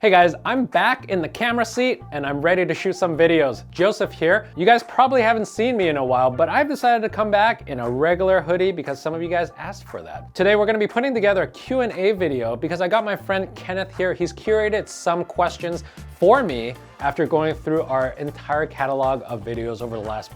Hey guys, I'm back in the camera seat and I'm ready to shoot some videos. Joseph here. You guys probably haven't seen me in a while, but I've decided to come back in a regular hoodie because some of you guys asked for that. Today we're gonna be putting together a Q&A video because I got my friend Kenneth here. He's curated some questions for me after going through our entire catalog of videos over the last,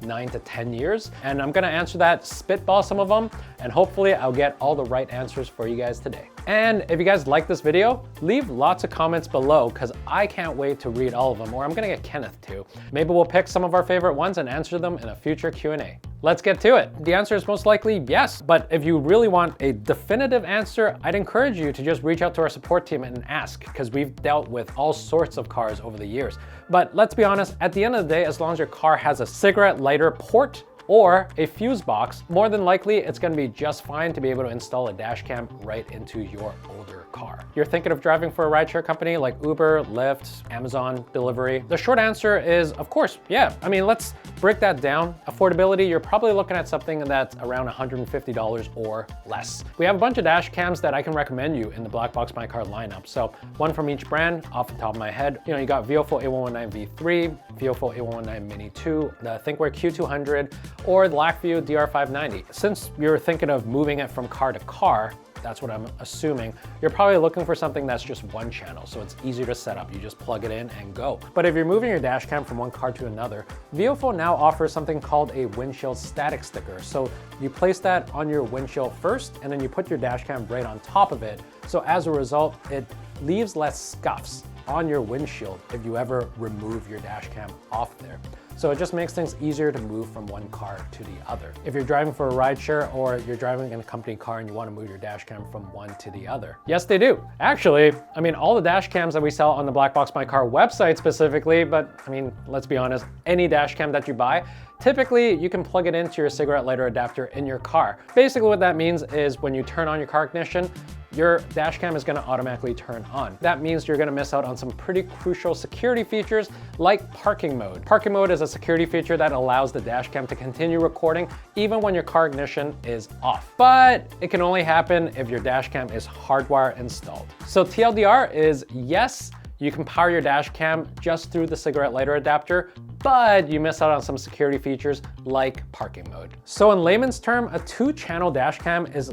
9 to 10 years. And I'm gonna answer that, spitball some of them, and hopefully I'll get all the right answers for you guys today. And if you guys like this video, leave lots of comments below because I can't wait to read all of them, or I'm gonna get Kenneth to. Maybe we'll pick some of our favorite ones and answer them in a future Q&A. Let's get to it. The answer is most likely yes, but if you really want a definitive answer, I'd encourage you to just reach out to our support team and ask, because we've dealt with all sorts of cars over the years. But let's be honest, at the end of the day, as long as your car has a cigarette lighter port or a fuse box, more than likely it's gonna be just fine to be able to install a dash cam right into your older car. You're thinking of driving for a rideshare company like Uber, Lyft, Amazon delivery? The short answer is, of course, yeah. I mean, let's break that down. Affordability, you're probably looking at something that's around $150 or less. We have a bunch of dash cams that I can recommend you in the BlackboxMyCar lineup. So one from each brand, off the top of my head. You got VIOFO A119 V3, VIOFO A119 Mini 2, the Thinkware Q200, or the BlackKVUE DR590. Since you're thinking of moving it from car to car, that's what I'm assuming, you're probably looking for something that's just one channel, so it's easier to set up. You just plug it in and go. But if you're moving your dash cam from one car to another, VIOFO now offers something called a windshield static sticker. So you place that on your windshield first, and then you put your dash cam right on top of it. So as a result, it leaves less scuffs on your windshield if you ever remove your dash cam off there. So it just makes things easier to move from one car to the other. If you're driving for a rideshare or you're driving in a company car and you want to move your dash cam from one to the other. Yes, they do. Actually, I mean, all the dash cams that we sell on the BlackboxMyCar website specifically, but I mean, let's be honest, any dash cam that you buy, typically you can plug it into your cigarette lighter adapter in your car. Basically what that means is when you turn on your car ignition, your dash cam is gonna automatically turn on. That means you're gonna miss out on some pretty crucial security features like parking mode. Parking mode is a security feature that allows the dash cam to continue recording even when your car ignition is off. But it can only happen if your dash cam is hardwire installed. So TLDR is yes, you can power your dash cam just through the cigarette lighter adapter, but you miss out on some security features like parking mode. So in layman's term, a 2-channel dash cam is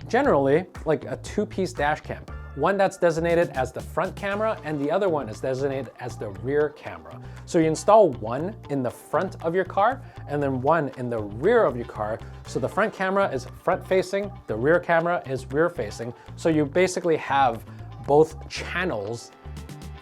generally like a 2-piece dash cam. One that's designated as the front camera and the other one is designated as the rear camera. So you install one in the front of your car and then one in the rear of your car. So the front camera is front facing, the rear camera is rear facing. So you basically have both channels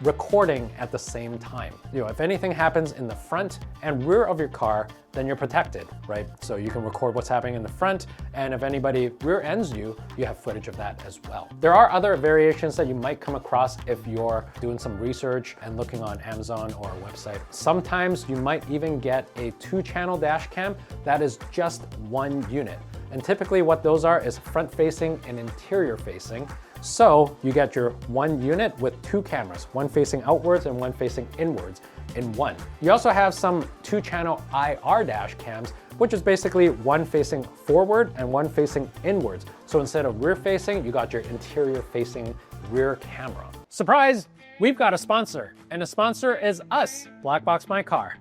recording at the same time. If anything happens in the front and rear of your car, then you're protected, right? So you can record what's happening in the front, and if anybody rear ends you, you have footage of that as well. There are other variations that you might come across if you're doing some research and looking on Amazon or a website. Sometimes you might even get a 2-channel dash cam that is just one unit. And typically what those are is front facing and interior facing. So you get your one unit with 2 cameras, one facing outwards and one facing inwards in one. You also have some 2-channel IR dash cams, which is basically one facing forward and one facing inwards. So instead of rear facing, you got your interior facing rear camera. Surprise, we've got a sponsor, and the sponsor is us, BlackboxMyCar.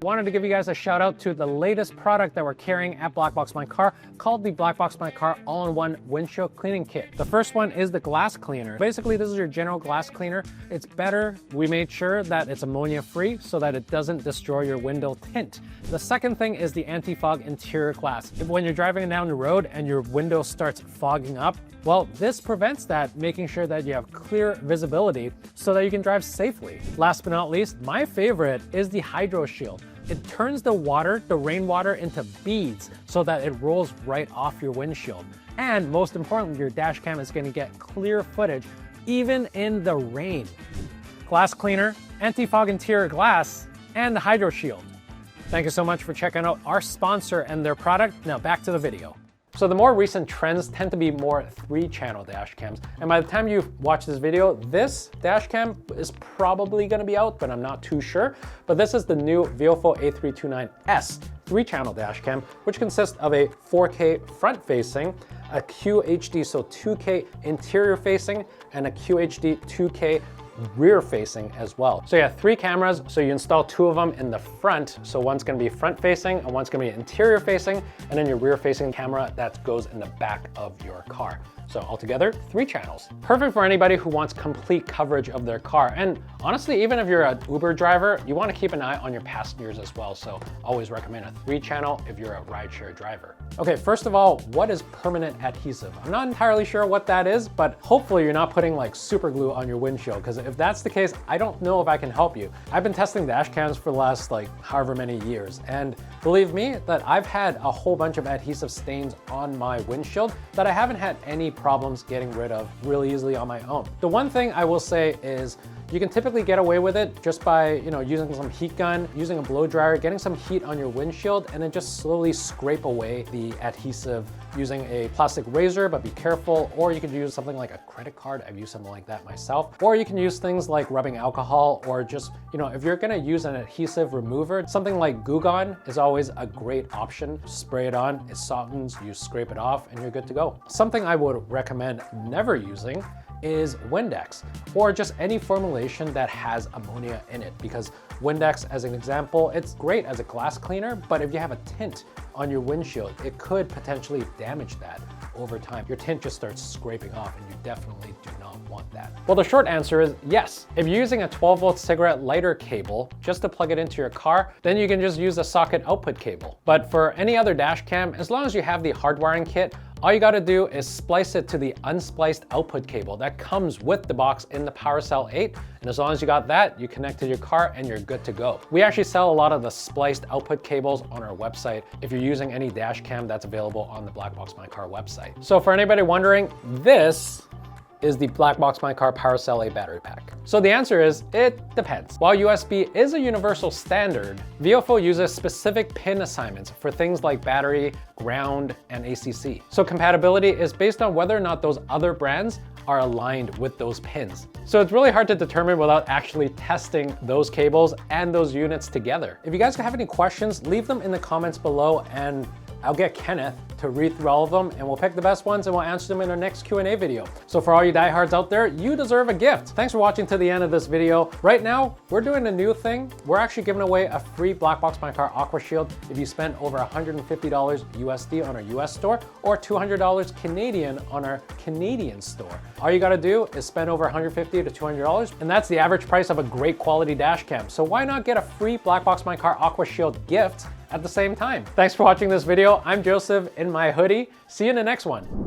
Wanted to give you guys a shout out to the latest product that we're carrying at BlackboxMyCar called the BlackboxMyCar All-in-One Windshield Cleaning Kit. The first one is the glass cleaner. Basically, this is your general glass cleaner. It's better. We made sure that it's ammonia-free so that it doesn't destroy your window tint. The second thing is the anti-fog interior glass. When you're driving down the road and your window starts fogging up, well, this prevents that, making sure that you have clear visibility so that you can drive safely. Last but not least, my favorite is the Hydro Shield. It turns the rainwater into beads so that it rolls right off your windshield. And most importantly, your dash cam is gonna get clear footage even in the rain. Glass cleaner, anti-fog interior glass, and the Hydro Shield. Thank you so much for checking out our sponsor and their product. Now back to the video. So the more recent trends tend to be more 3-channel dash cams. And by the time you watch this video, this dash cam is probably gonna be out, but I'm not too sure. But this is the new VIOFO A329S 3-channel dash cam, which consists of a 4K front facing, a QHD, so 2K interior facing, and a QHD 2K rear facing as well. So yeah, 3 cameras, so you install 2 of them in the front. So one's gonna be front facing and one's gonna be interior facing, and then your rear facing camera that goes in the back of your car. So altogether, 3 channels. Perfect for anybody who wants complete coverage of their car. And honestly, even if you're an Uber driver, you wanna keep an eye on your passengers as well. So always recommend a 3-channel if you're a rideshare driver. Okay, first of all, what is permanent adhesive? I'm not entirely sure what that is, but hopefully you're not putting like super glue on your windshield, because if that's the case, I don't know if I can help you. I've been testing dash cams for the last like however many years, and believe me that I've had a whole bunch of adhesive stains on my windshield that I haven't had any problems getting rid of really easily on my own. The one thing I will say is you can typically get away with it just by, using some heat gun, using a blow dryer, getting some heat on your windshield, and then just slowly scrape away the adhesive using a plastic razor, but be careful. Or you could use something like a credit card. I've used something like that myself. Or you can use things like rubbing alcohol, or just, if you're gonna use an adhesive remover, something like Goo Gone is always a great option. Spray it on, it softens, you scrape it off, and you're good to go. Something I would recommend never using is Windex, or just any formulation that has ammonia in it, because Windex, as an example, it's great as a glass cleaner, but if you have a tint on your windshield, it could potentially damage that over time. Your tint just starts scraping off, and you definitely do not want that. Well, the short answer is yes. If you're using a 12-volt cigarette lighter cable just to plug it into your car, then you can just use a socket output cable. But for any other dash cam, as long as you have the hard wiring kit, all you gotta do is splice it to the unspliced output cable that comes with the box in the PowerCell 8. And as long as you got that, you connect to your car and you're good to go. We actually sell a lot of the spliced output cables on our website if you're using any dash cam that's available on the BlackboxMyCar website. So for anybody wondering, this is the BlackboxMyCar PowerCell 8 battery pack. So the answer is, it depends. While USB is a universal standard, VIOFO uses specific pin assignments for things like battery, ground, and ACC. So compatibility is based on whether or not those other brands are aligned with those pins. So it's really hard to determine without actually testing those cables and those units together. If you guys have any questions, leave them in the comments below, and I'll get Kenneth to read through all of them, and we'll pick the best ones and we'll answer them in our next Q&A video. So for all you diehards out there, you deserve a gift. Thanks for watching to the end of this video. Right now, we're doing a new thing. We're actually giving away a free BlackboxMyCar Aqua Shield if you spend over $150 USD on our US store, or $200 Canadian on our Canadian store. All you gotta do is spend over $150 to $200, and that's the average price of a great quality dash cam. So why not get a free BlackboxMyCar Aqua Shield gift at the same time? Thanks for watching this video. I'm Joseph in my hoodie. See you in the next one.